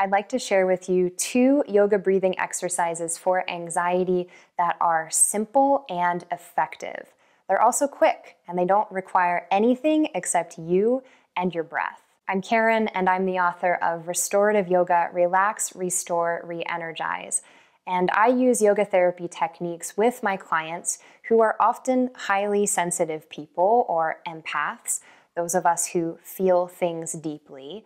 I'd like to share with you 2 yoga breathing exercises for anxiety that are simple and effective. They're also quick, and they don't require anything except you and your breath. I'm Caren, and I'm the author of Restorative Yoga, Relax, Restore, Re-energize. And I use yoga therapy techniques with my clients who are often highly sensitive people or empaths, those of us who feel things deeply,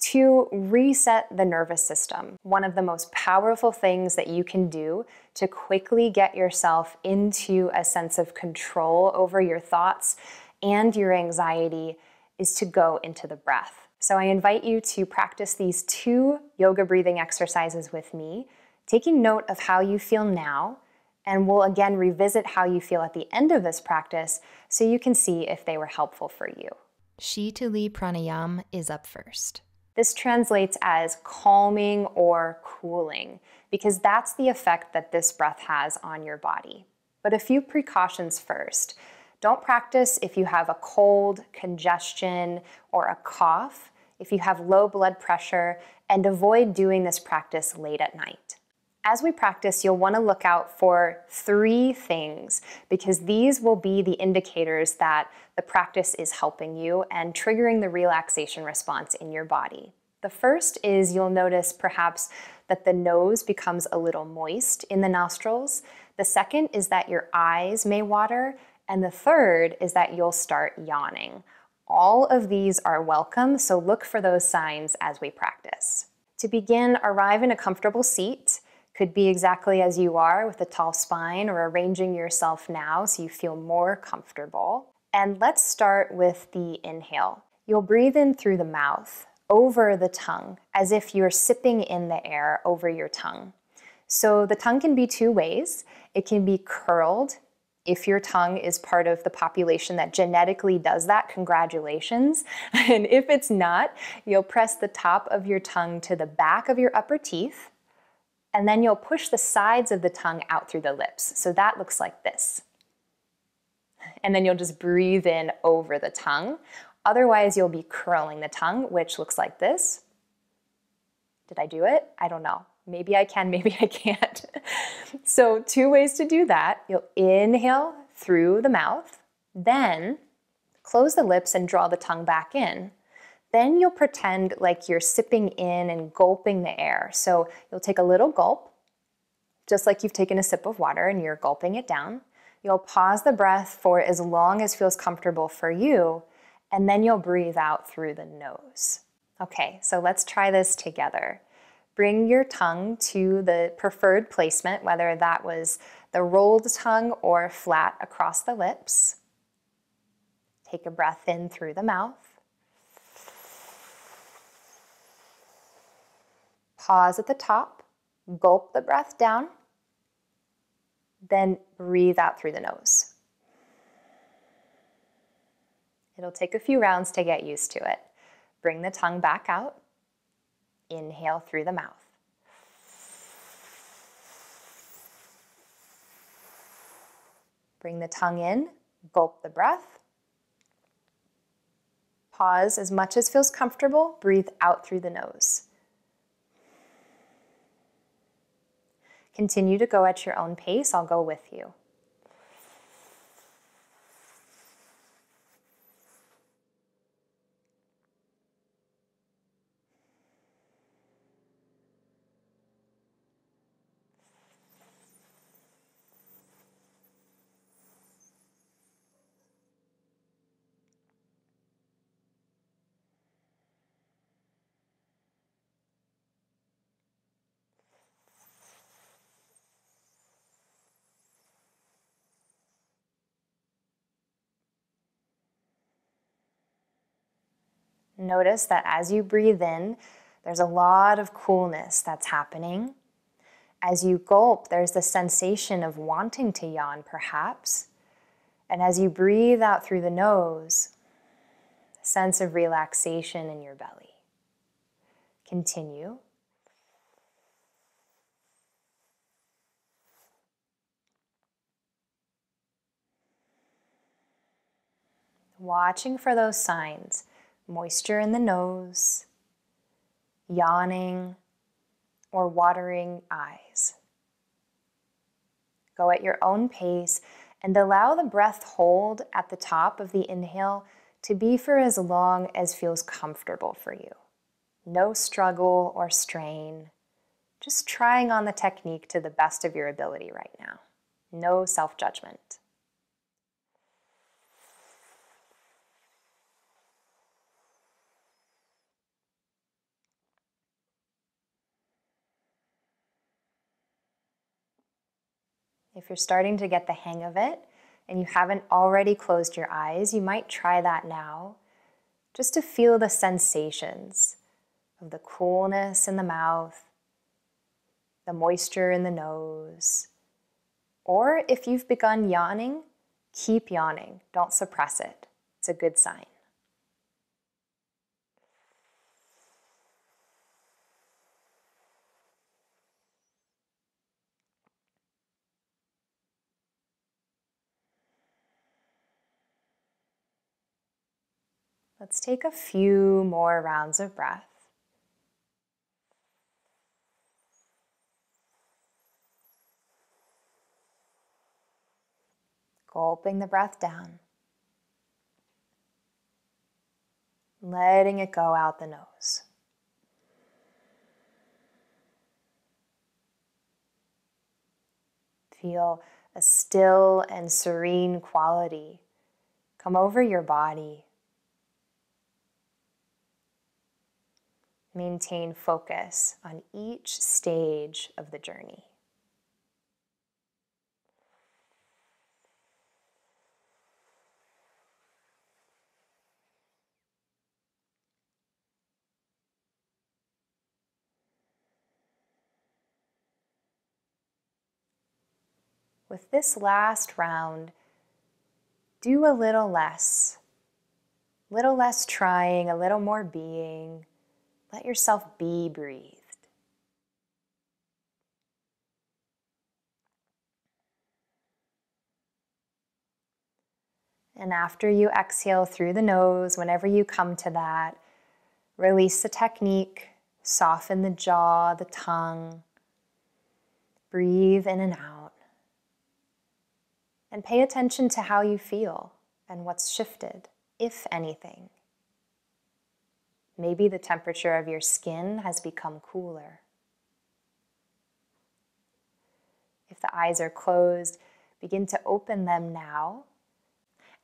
to reset the nervous system. One of the most powerful things that you can do to quickly get yourself into a sense of control over your thoughts and your anxiety is to go into the breath. So I invite you to practice these 2 yoga breathing exercises with me, taking note of how you feel now, and we'll again revisit how you feel at the end of this practice so you can see if they were helpful for you. Shitali Pranayama is up first. This translates as calming or cooling, because that's the effect that this breath has on your body. But a few precautions first. Don't practice if you have a cold, congestion, or a cough, if you have low blood pressure, and avoid doing this practice late at night. As we practice, you'll want to look out for 3 things, because these will be the indicators that the practice is helping you and triggering the relaxation response in your body. The first is you'll notice perhaps that the nose becomes a little moist in the nostrils. The second is that your eyes may water. And the third is that you'll start yawning. All of these are welcome, so look for those signs as we practice. To begin, arrive in a comfortable seat. Could be exactly as you are with a tall spine, or arranging yourself now so you feel more comfortable. And let's start with the inhale. You'll breathe in through the mouth, over the tongue, as if you're sipping in the air over your tongue. So the tongue can be 2 ways. It can be curled. If your tongue is part of the population that genetically does that, congratulations. And if it's not, you'll press the top of your tongue to the back of your upper teeth, and then you'll push the sides of the tongue out through the lips. So that looks like this. And then you'll just breathe in over the tongue. Otherwise, you'll be curling the tongue, which looks like this. Did I do it? I don't know. Maybe I can, maybe I can't. So 2 ways to do that. You'll inhale through the mouth, then close the lips and draw the tongue back in. Then you'll pretend like you're sipping in and gulping the air. So you'll take a little gulp, just like you've taken a sip of water and you're gulping it down. You'll pause the breath for as long as feels comfortable for you, and then you'll breathe out through the nose. Okay, so let's try this together. Bring your tongue to the preferred placement, whether that was the rolled tongue or flat across the lips. Take a breath in through the mouth. Pause at the top, gulp the breath down, then breathe out through the nose. It'll take a few rounds to get used to it. Bring the tongue back out. Inhale through the mouth. Bring the tongue in, gulp the breath. Pause as much as feels comfortable. Breathe out through the nose. Continue to go at your own pace. I'll go with you. Notice that as you breathe in, there's a lot of coolness that's happening. As you gulp, there's the sensation of wanting to yawn, perhaps. And as you breathe out through the nose, a sense of relaxation in your belly. Continue. Watching for those signs. Moisture in the nose, yawning, or watering eyes. Go at your own pace and allow the breath hold at the top of the inhale to be for as long as feels comfortable for you. No struggle or strain, just trying on the technique to the best of your ability right now. No self-judgment. If you're starting to get the hang of it and you haven't already closed your eyes, you might try that now, just to feel the sensations of the coolness in the mouth, the moisture in the nose. Or if you've begun yawning, keep yawning. Don't suppress it. It's a good sign. Let's take a few more rounds of breath. Gulping the breath down. Letting it go out the nose. Feel a still and serene quality come over your body. Maintain focus on each stage of the journey. With this last round, do a little less trying, a little more being. Let yourself be breathed. And after you exhale through the nose, whenever you come to that, release the technique, soften the jaw, the tongue, breathe in and out. And pay attention to how you feel and what's shifted, if anything. Maybe the temperature of your skin has become cooler. If the eyes are closed, begin to open them now.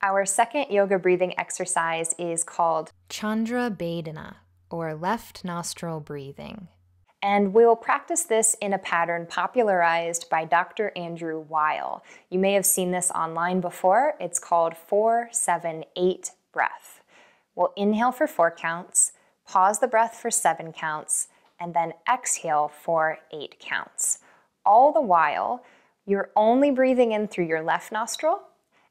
Our second yoga breathing exercise is called Chandra Bhedana, or left nostril breathing. And we'll practice this in a pattern popularized by Dr. Andrew Weil. You may have seen this online before. It's called 4-7-8 breath. We'll inhale for 4 counts, pause the breath for 7 counts, and then exhale for 8 counts. All the while, you're only breathing in through your left nostril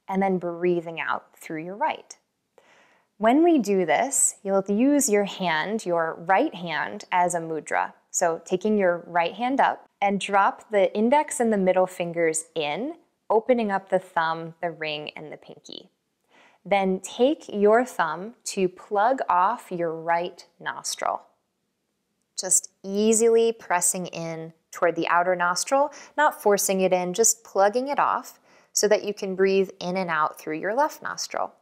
and then breathing out through your right. When we do this, you'll use your hand, your right hand, as a mudra. So taking your right hand up and drop the index and the middle fingers in, opening up the thumb, the ring, and the pinky. Then take your thumb to plug off your right nostril. Just easily pressing in toward the outer nostril, not forcing it in, just plugging it off so that you can breathe in and out through your left nostril.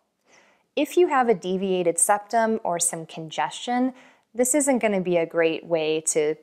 If you have a deviated septum or some congestion, this isn't going to be a great way to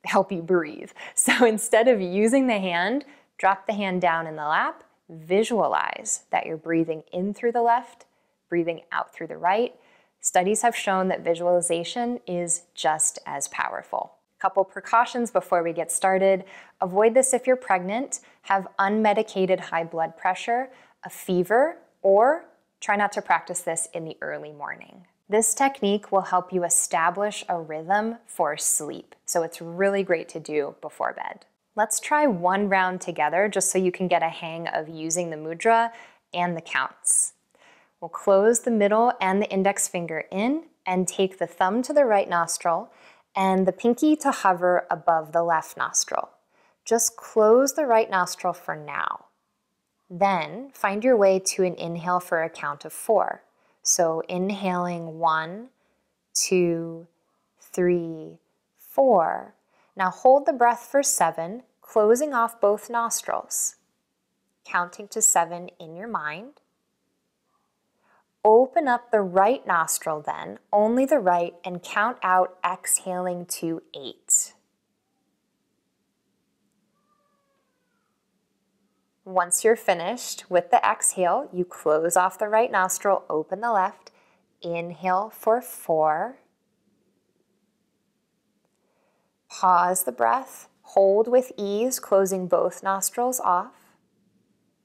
help you breathe. So instead of using the hand, drop the hand down in the lap, visualize that you're breathing in through the left, breathing out through the right. Studies have shown that visualization is just as powerful. A couple precautions before we get started. Avoid this if you're pregnant, have unmedicated high blood pressure, a fever, or try not to practice this in the early morning. This technique will help you establish a rhythm for sleep, so it's really great to do before bed. Let's try one round together just so you can get a hang of using the mudra and the counts. We'll close the middle and the index finger in and take the thumb to the right nostril and the pinky to hover above the left nostril. Just close the right nostril for now. Then find your way to an inhale for a count of 4. So inhaling 1, 2, 3, 4. Now hold the breath for 7, closing off both nostrils. Counting to 7 in your mind. Open up the right nostril then, only the right, and count out, exhaling to 8. Once you're finished with the exhale, you close off the right nostril, open the left, inhale for 4. Pause the breath, hold with ease, closing both nostrils off.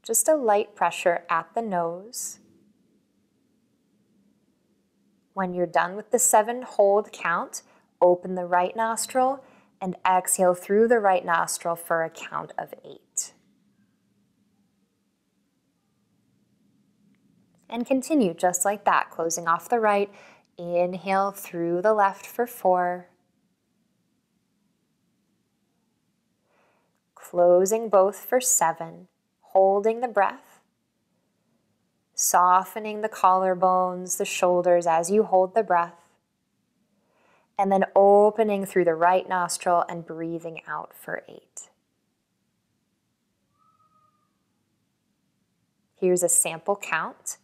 Just a light pressure at the nose. When you're done with the 7 hold count, open the right nostril and exhale through the right nostril for a count of 8. And continue just like that, closing off the right, inhale through the left for 4. Closing both for 7, holding the breath. Softening the collarbones, the shoulders as you hold the breath. And then opening through the right nostril and breathing out for 8. Here's a sample count.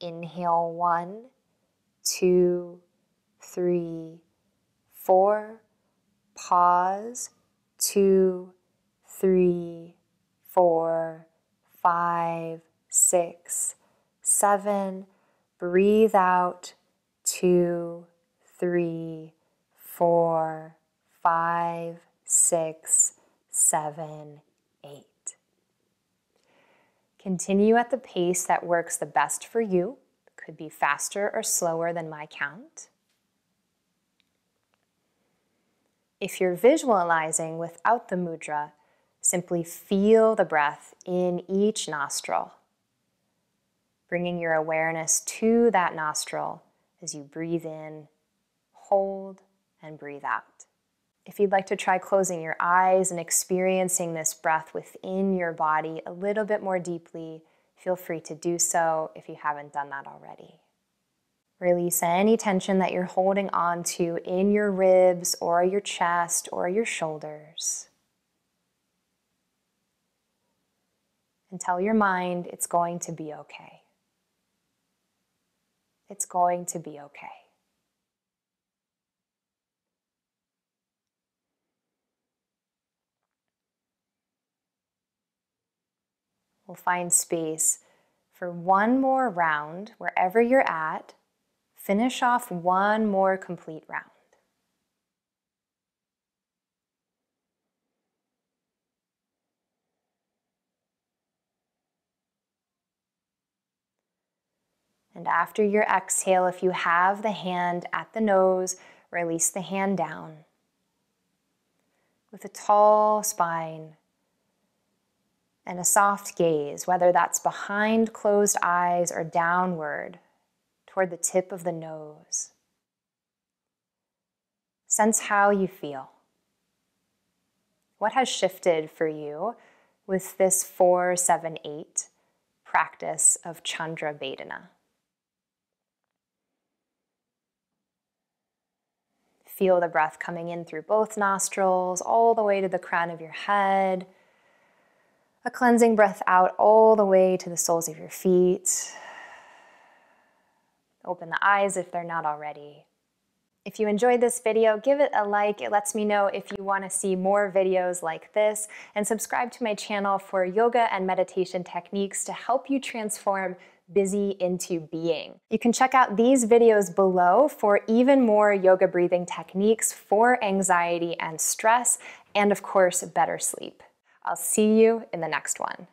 Inhale 1, 2, 3, 4. Pause 2, 3, 4, 5, 6, 7. Breathe out 2, 3, 4, 5, 6, 7, 8. Continue at the pace that works the best for you. It could be faster or slower than my count. If you're visualizing without the mudra, simply feel the breath in each nostril, bringing your awareness to that nostril as you breathe in, hold, and breathe out. If you'd like to try closing your eyes and experiencing this breath within your body a little bit more deeply, feel free to do so if you haven't done that already. Release any tension that you're holding on to in your ribs or your chest or your shoulders. And tell your mind it's going to be okay. It's going to be okay. We'll find space for one more round wherever you're at. Finish off one more complete round. And after your exhale, if you have the hand at the nose, release the hand down. With a tall spine and a soft gaze, whether that's behind closed eyes or downward toward the tip of the nose. Sense how you feel. What has shifted for you with this 4-7-8 practice of Chandra Bhedana? Feel the breath coming in through both nostrils, all the way to the crown of your head. A cleansing breath out all the way to the soles of your feet. Open the eyes if they're not already. If you enjoyed this video, give it a like. It lets me know if you want to see more videos like this. And subscribe to my channel for yoga and meditation techniques to help you transform busy into being. You can check out these videos below for even more yoga breathing techniques for anxiety and stress, and of course, better sleep. I'll see you in the next one.